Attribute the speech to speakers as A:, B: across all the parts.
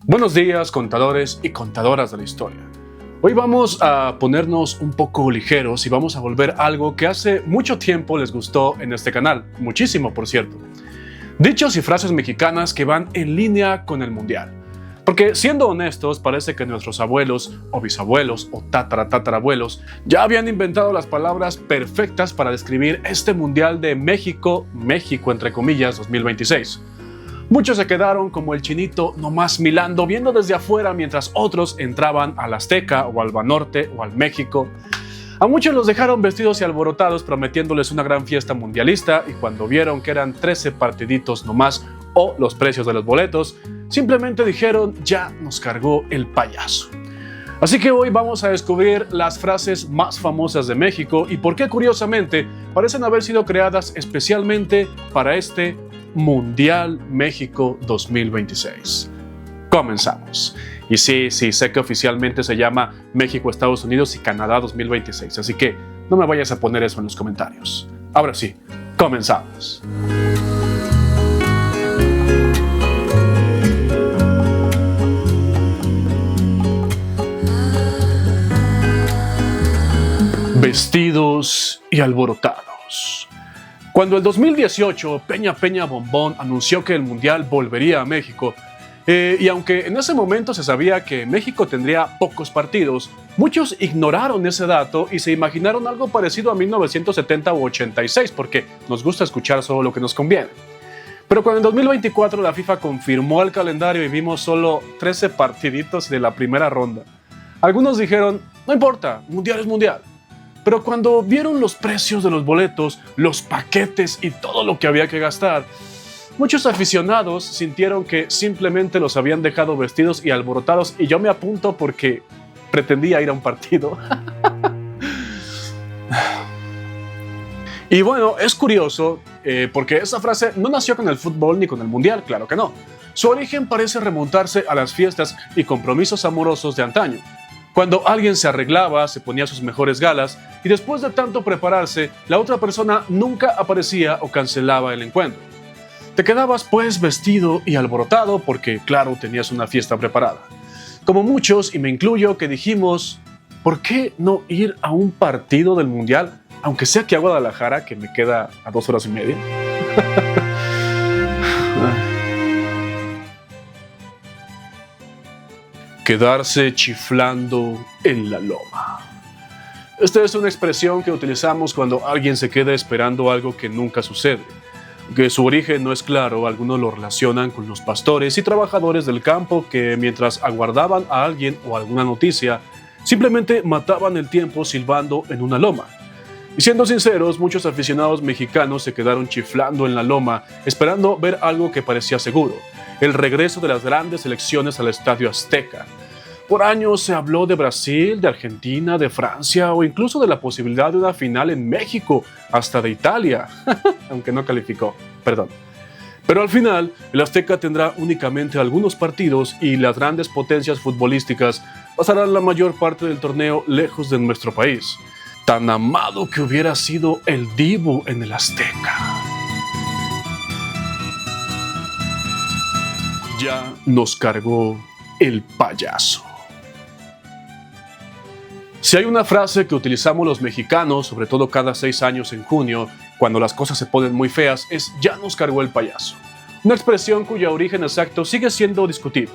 A: Buenos días, contadores y contadoras de la historia. Hoy vamos a ponernos un poco ligeros y vamos a volver a algo que hace mucho tiempo les gustó en este canal, muchísimo por cierto. Dichos y frases mexicanas que van en línea con el mundial. Porque siendo honestos, parece que nuestros abuelos o bisabuelos o tatarabuelos ya habían inventado las palabras perfectas para describir este mundial de México entre comillas 2026. Muchos se quedaron como el chinito nomás milando, viendo desde afuera mientras otros entraban al Azteca o al Banorte o al México. A muchos los dejaron vestidos y alborotados prometiéndoles una gran fiesta mundialista y cuando vieron que eran 13 partiditos nomás o los precios de los boletos, simplemente dijeron ya nos cargó el payaso. Así que hoy vamos a descubrir las frases más famosas de México y por qué curiosamente parecen haber sido creadas especialmente para este Mundial México 2026. Comenzamos. Y sí, sé que oficialmente se llama México, Estados Unidos y Canadá 2026, así que no me vayas a poner eso en los comentarios. Ahora sí, comenzamos. Vestidos y alborotados. Cuando el 2018 Peña Bombón anunció que el Mundial volvería a México, y aunque en ese momento se sabía que México tendría pocos partidos, muchos ignoraron ese dato y se imaginaron algo parecido a 1970 u 86 porque nos gusta escuchar solo lo que nos conviene. Pero cuando en 2024 la FIFA confirmó el calendario y vimos solo 13 partiditos de la primera ronda, algunos dijeron, no importa, Mundial es Mundial. Pero cuando vieron los precios de los boletos, los paquetes y todo lo que había que gastar, muchos aficionados sintieron que simplemente los habían dejado vestidos y alborotados y yo me apunto porque pretendía ir a un partido. Y bueno, es curioso porque esa frase no nació con el fútbol ni con el mundial, claro que no. Su origen parece remontarse a las fiestas y compromisos amorosos de antaño. Cuando alguien se arreglaba, se ponía sus mejores galas y después de tanto prepararse, la otra persona nunca aparecía o cancelaba el encuentro. Te quedabas pues vestido y alborotado porque, claro, tenías una fiesta preparada. Como muchos, y me incluyo, que dijimos, ¿por qué no ir a un partido del Mundial? Aunque sea aquí a Guadalajara, que me queda a 2 horas y media. Quedarse chiflando en la loma. Esta es una expresión que utilizamos cuando alguien se queda esperando algo que nunca sucede. Que su origen no es claro, algunos lo relacionan con los pastores y trabajadores del campo que mientras aguardaban a alguien o alguna noticia, simplemente mataban el tiempo silbando en una loma. Y siendo sinceros, muchos aficionados mexicanos se quedaron chiflando en la loma, esperando ver algo que parecía seguro: el regreso de las grandes selecciones al Estadio Azteca. Por años se habló de Brasil, de Argentina, de Francia o incluso de la posibilidad de una final en México, hasta de Italia, aunque no calificó, perdón. Pero al final, el Azteca tendrá únicamente algunos partidos y las grandes potencias futbolísticas pasarán la mayor parte del torneo lejos de nuestro país. Tan amado que hubiera sido el Dibu en el Azteca. Ya nos cargó el payaso. Si hay una frase que utilizamos los mexicanos, sobre todo cada 6 años en junio, cuando las cosas se ponen muy feas, es ya nos cargó el payaso. Una expresión cuyo origen exacto sigue siendo discutido.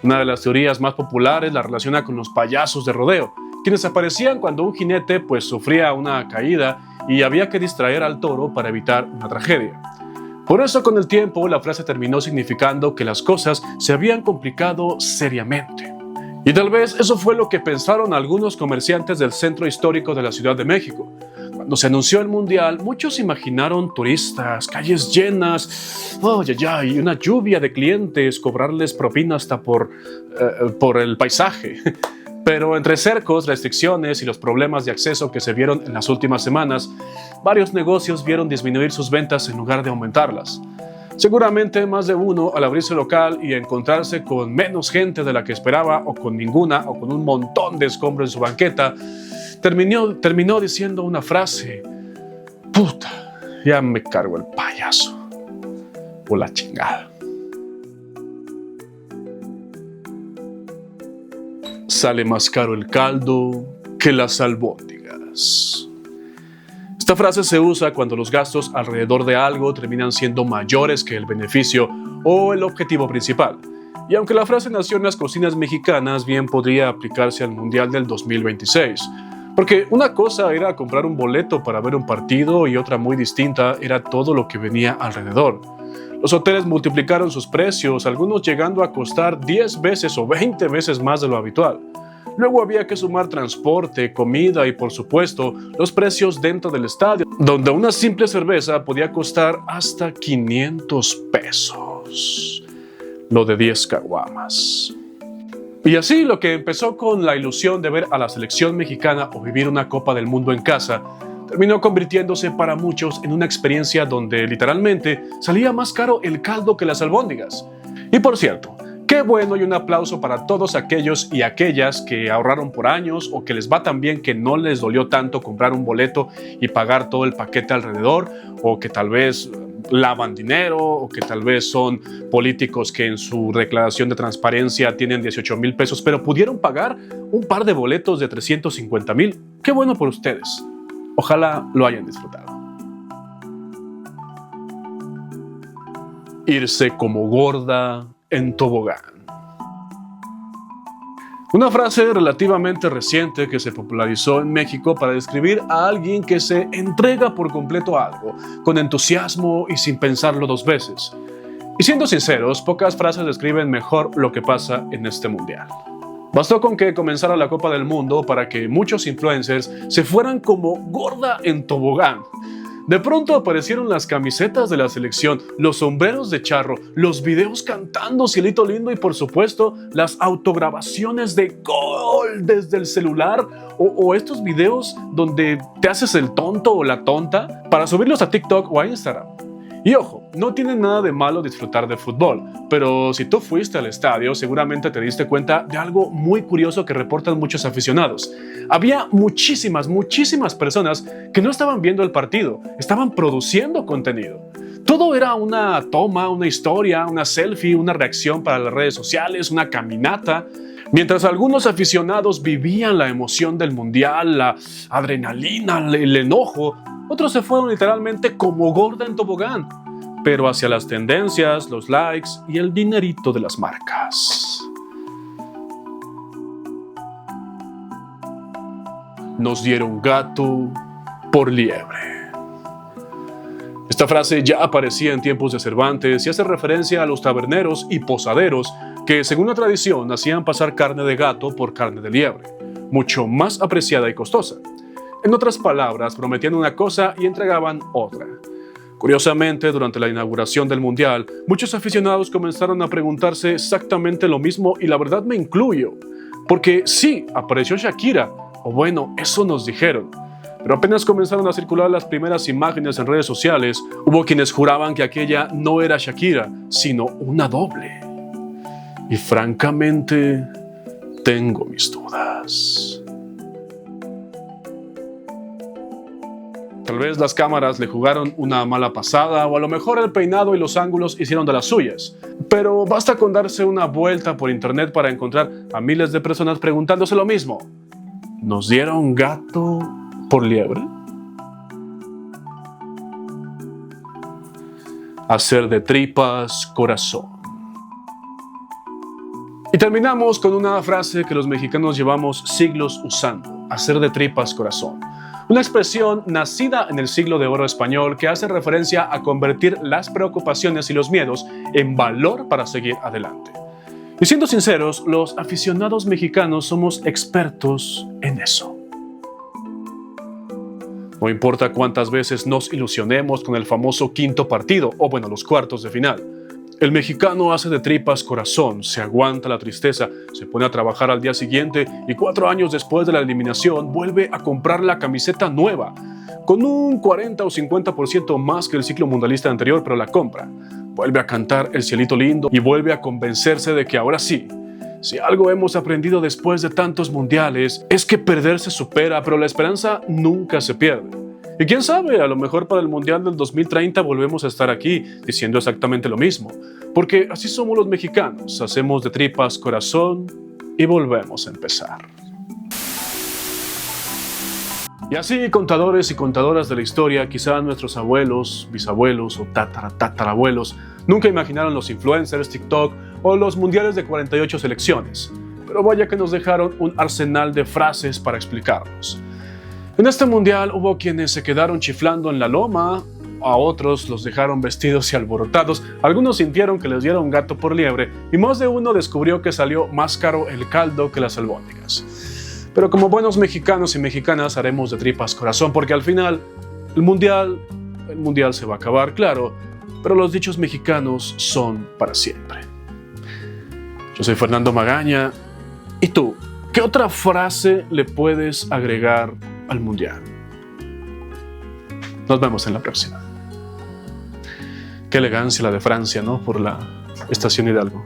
A: Una de las teorías más populares la relaciona con los payasos de rodeo, quienes aparecían cuando un jinete sufría una caída y había que distraer al toro para evitar una tragedia. Por eso con el tiempo la frase terminó significando que las cosas se habían complicado seriamente. Y tal vez eso fue lo que pensaron algunos comerciantes del centro histórico de la Ciudad de México. Cuando se anunció el Mundial, muchos imaginaron turistas, calles llenas, y una lluvia de clientes, cobrarles propina hasta por el paisaje. Pero entre cercos, restricciones y los problemas de acceso que se vieron en las últimas semanas, varios negocios vieron disminuir sus ventas en lugar de aumentarlas. Seguramente más de uno, al abrirse local y encontrarse con menos gente de la que esperaba, o con ninguna, o con un montón de escombros en su banqueta, terminó diciendo una frase: puta, ya me cargo el payaso. O la chingada. sale más caro el caldo que las albóndigas. Esta frase se usa cuando los gastos alrededor de algo terminan siendo mayores que el beneficio o el objetivo principal. Y aunque la frase nació en las cocinas mexicanas, bien podría aplicarse al Mundial del 2026. Porque una cosa era comprar un boleto para ver un partido y otra muy distinta era todo lo que venía alrededor. Los hoteles multiplicaron sus precios, algunos llegando a costar 10 veces o 20 veces más de lo habitual. Luego había que sumar transporte, comida y por supuesto los precios dentro del estadio, donde una simple cerveza podía costar hasta 500 pesos. Lo de 10 caguamas. Y así lo que empezó con la ilusión de ver a la selección mexicana o vivir una Copa del Mundo en casa, terminó convirtiéndose para muchos en una experiencia donde literalmente salía más caro el caldo que las albóndigas. Y por cierto, qué bueno y un aplauso para todos aquellos y aquellas que ahorraron por años o que les va tan bien que no les dolió tanto comprar un boleto y pagar todo el paquete alrededor, o que tal vez lavan dinero, o que tal vez son políticos que en su declaración de transparencia tienen 18,000 pesos, pero pudieron pagar un par de boletos de 350,000. Qué bueno por ustedes. Ojalá lo hayan disfrutado. Irse como gorda en tobogán. Una frase relativamente reciente que se popularizó en México para describir a alguien que se entrega por completo a algo, con entusiasmo y sin pensarlo dos veces. Y siendo sinceros, pocas frases describen mejor lo que pasa en este mundial. Bastó con que comenzara la Copa del Mundo para que muchos influencers se fueran como gorda en tobogán. De pronto aparecieron las camisetas de la selección, los sombreros de charro, los videos cantando Cielito Lindo y por supuesto las autograbaciones de gol desde el celular o estos videos donde te haces el tonto o la tonta para subirlos a TikTok o a Instagram. Y ojo, no tiene nada de malo disfrutar de fútbol, pero si tú fuiste al estadio seguramente te diste cuenta de algo muy curioso que reportan muchos aficionados. Había muchísimas personas que no estaban viendo el partido, estaban produciendo contenido. Todo era una toma, una historia, una selfie, una reacción para las redes sociales, una caminata. Mientras algunos aficionados vivían la emoción del mundial, la adrenalina, el enojo, otros se fueron literalmente como gorda en tobogán, pero hacia las tendencias, los likes y el dinerito de las marcas. Nos dieron gato por liebre. Esta frase ya aparecía en tiempos de Cervantes y hace referencia a los taberneros y posaderos que, según la tradición, hacían pasar carne de gato por carne de liebre, mucho más apreciada y costosa. En otras palabras, prometían una cosa y entregaban otra. Curiosamente, durante la inauguración del Mundial, muchos aficionados comenzaron a preguntarse exactamente lo mismo y la verdad me incluyo. Porque sí, apareció Shakira, o bueno, eso nos dijeron. Pero apenas comenzaron a circular las primeras imágenes en redes sociales, hubo quienes juraban que aquella no era Shakira, sino una doble. Y francamente, tengo mis dudas. Tal vez las cámaras le jugaron una mala pasada o a lo mejor el peinado y los ángulos hicieron de las suyas. Pero basta con darse una vuelta por internet para encontrar a miles de personas preguntándose lo mismo. ¿Nos dieron gato por liebre? Hacer de tripas corazón. Y terminamos con una frase que los mexicanos llevamos siglos usando: hacer de tripas corazón. Una expresión nacida en el siglo de oro español que hace referencia a convertir las preocupaciones y los miedos en valor para seguir adelante. Y siendo sinceros, los aficionados mexicanos somos expertos en eso. No importa cuántas veces nos ilusionemos con el famoso quinto partido, o bueno, los cuartos de final. El mexicano hace de tripas corazón, se aguanta la tristeza, se pone a trabajar al día siguiente y 4 años después de la eliminación vuelve a comprar la camiseta nueva, con un 40 o 50% más que el ciclo mundialista anterior, pero la compra. Vuelve a cantar El Cielito Lindo y vuelve a convencerse de que ahora sí. Si algo hemos aprendido después de tantos mundiales es que perder se supera, pero la esperanza nunca se pierde. Y quién sabe, a lo mejor para el Mundial del 2030 volvemos a estar aquí diciendo exactamente lo mismo. Porque así somos los mexicanos, hacemos de tripas corazón y volvemos a empezar. Y así, contadores y contadoras de la historia, quizás nuestros abuelos, bisabuelos o tatarabuelos nunca imaginaron los influencers, TikTok o los mundiales de 48 selecciones. Pero vaya que nos dejaron un arsenal de frases para explicarnos. En este mundial hubo quienes se quedaron chiflando en la loma, a otros los dejaron vestidos y alborotados, algunos sintieron que les diera un gato por liebre y más de uno descubrió que salió más caro el caldo que las albóndigas. Pero como buenos mexicanos y mexicanas haremos de tripas corazón, porque al final el mundial se va a acabar, claro, pero los dichos mexicanos son para siempre. Yo soy Fernando Magaña, ¿y tú? ¿Qué otra frase le puedes agregar al mundial? Nos vemos en la próxima. Qué elegancia la de Francia, ¿no? Por la Estación Hidalgo.